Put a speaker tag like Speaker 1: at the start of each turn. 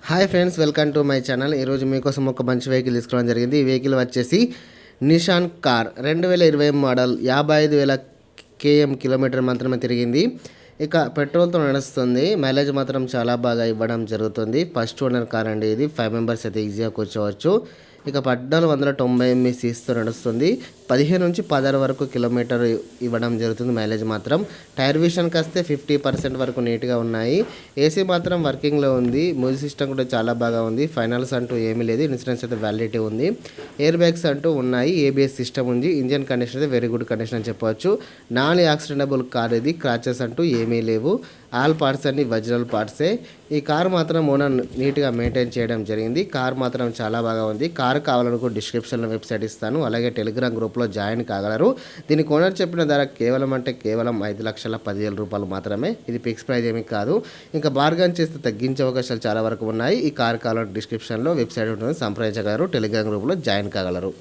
Speaker 1: Hi friends, welcome to my channel. ఈరోజు మీకోసం ఒక మంచి వెహికల్ తీసుకోవడం జరిగింది. ఈ వెహికల్ వచ్చేసి నిషాన్ కార్ 2020 మోడల్, 55,000 కేఎం కిలోమీటర్ మాత్రమే తిరిగింది. ఇక పెట్రోల్తో నడుస్తుంది. మైలేజ్ మాత్రం చాలా బాగా ఇవ్వడం జరుగుతుంది. ఫస్ట్ ఓనర్ కార్ అండి ఇది. 5 మెంబర్స్ అయితే ఈజీగా కూర్చోవచ్చు. ఇక 1490 ఎంఎస్సీస్తో నడుస్తుంది. 15 నుంచి 16 వరకు కిలోమీటర్ ఇవ్వడం జరుగుతుంది మైలేజ్ మాత్రం. టైర్ విషయానికి వస్తే 50% వరకు నీట్గా ఉన్నాయి. ఏసీ మాత్రం వర్కింగ్లో ఉంది. మ్యూజిక్ సిస్టమ్ కూడా చాలా బాగా ఉంది. ఫైనల్స్ అంటూ ఏమీ లేదు. ఇన్సూరెన్స్ అయితే వ్యాలిడిటీ ఉంది. ఎయిర్ బ్యాగ్స్ అంటూ ఉన్నాయి. ఏబిఎస్ సిస్టమ్ ఉంది. ఇంజన్ కండిషన్ అయితే వెరీ గుడ్ కండిషన్ అని చెప్పవచ్చు. నాన్ యాక్సిడెంటబుల్ కార్ ఇది. క్రాచెస్ అంటూ ఏమీ లేవు. ఆల్ పార్ట్స్ అన్ని ఒరిజినల్ పార్ట్సే. ఈ కార్ మాత్రం ఓనర్ నీట్గా మెయింటైన్ చేయడం జరిగింది. కార్ మాత్రం చాలా బాగా ఉంది. కార్ కావాలనుకో డిస్క్రిప్షన్లో వెబ్సైట్ ఇస్తాను, అలాగే టెలిగ్రామ్ గ్రూప్లో జాయిన్ కాగలరు. దీనికి ఓనర్ చెప్పిన ధర కేవలం 5,10,000 రూపాయలు మాత్రమే. ఇది ఫిక్స్ ప్రైజ్ ఏమీ కాదు. ఇంకా బార్గన్ చేస్తే తగ్గించే అవకాశాలు చాలా వరకు ఉన్నాయి. ఈ కార్ కావాలంటే డిస్క్రిప్షన్లో వెబ్సైట్ ఉంటుంది, సంప్రదించగలరు. టెలిగ్రామ్ గ్రూప్లో జాయిన్ కాగలరు.